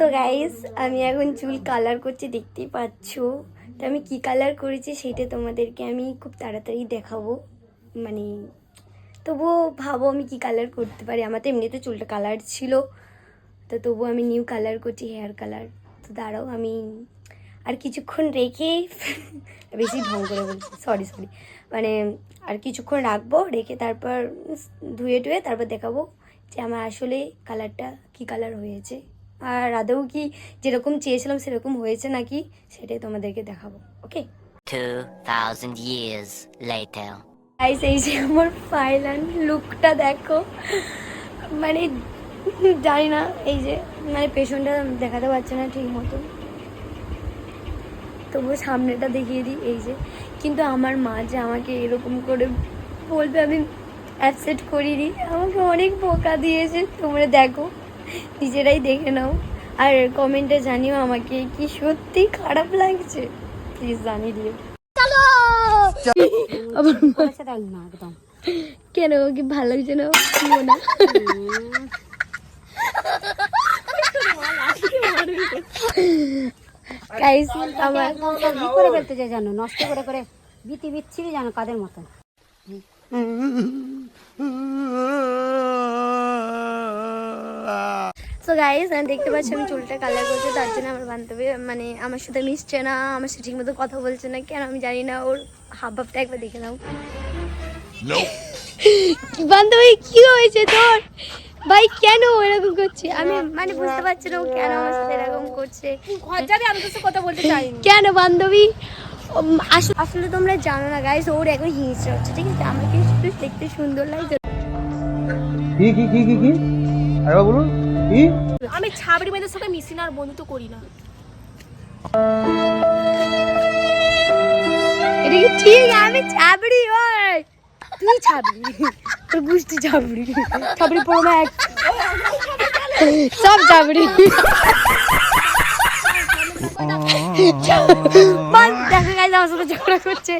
তো গাইস আমি এখন চুল কালার করছি, দেখতেই পাচ্ছো। তো আমি কি কালার করেছি সেটা তোমাদেরকে আমি খুব তাড়াতাড়ি দেখাবো। মানে তবুও ভাবো আমি কি কালার করতে পারি। আমার তো এমনিতে চুলটা কালার ছিল, তো তবুও আমি নিউ কালার করছি, হেয়ার কালার। তো দাঁড়াও আমি আর কিছুক্ষণ রেখে বেশি ঢং করে বলছি, সরি মানে আর কিছুক্ষণ রাখবো, রেখে তারপর ধুয়ে টুয়ে তারপর দেখাবো যে আমার আসলে কালারটা কি কালার হয়েছে, আর আদৌ কি যেরকম চেয়েছিলাম সেরকম হয়েছে নাকি সেটাই তোমাদেরকে দেখাবো। ওকে 2000 years later. গাইস এই যে আমার ফাইনাল লুকটা দেখো, মানে জানি না এই যে মানে পেছনটা দেখাতে পারছে না ঠিক মতো, তবুও সামনেটা দেখিয়ে দিই। এই যে কিন্তু আমার মা যে আমাকে এরকম করে বলবে আমি অ্যাকসেপ্ট করিনি, আমাকে অনেক বোকা দিয়েছে। তোমরা দেখো, নিজেরাই দেখে নাও, আর কমেন্টে জানিও আমাকে কি সত্যি খারাপ লাগছে, প্লিজ জানিয়ে দিও। কেন কি ভালো লাগছে না? না গাইস আমার করে ফেলতে চাই জানো, নষ্ট করে করে বিচ্ছিরি জানো কাদের মতন। সো গাইস আমি দেখতে পাচ্ছি আমি চুলটা কালার করছি, তার জন্য আমার বান্ধবী মানে আমার সাথে মিশছে না, আমার সাথে ঠিক মতো কথা বলছে না, কেন আমি জানি না। ওর হাব ভাবটা একবার দেখে নাও। বান্ধবী কি হয়েছে তোর? ভাই কেন এরকম করছে? আমি মানে বুঝতে পারছি না ও কেন আমার সাথে এরকম করছে। আমি তোর কথা বলতে চাই কেন বান্ধবী? আসলে তোমরা জানো না গাইস, ওর এখন হিংসা হচ্ছে, ঠিক আছে? আমাকে শুধু দেখতে সুন্দর লাগছে। কি কি কি কি কি আরে বলুন কি? আমি ছাবড়ি মেয়েদের সাথে মিশি না আর বন্ধুত্ব করি না। এটা কি ঠিক? আমি ছাবড়ি? ওই তুই ছাবড়ি, তোর গুষ্টি ছাবড়ি, ছাবড়ি পড়ো এক সব ছাবড়ি। দেখা গেছে আমার সাথে ঝগড়া করছে।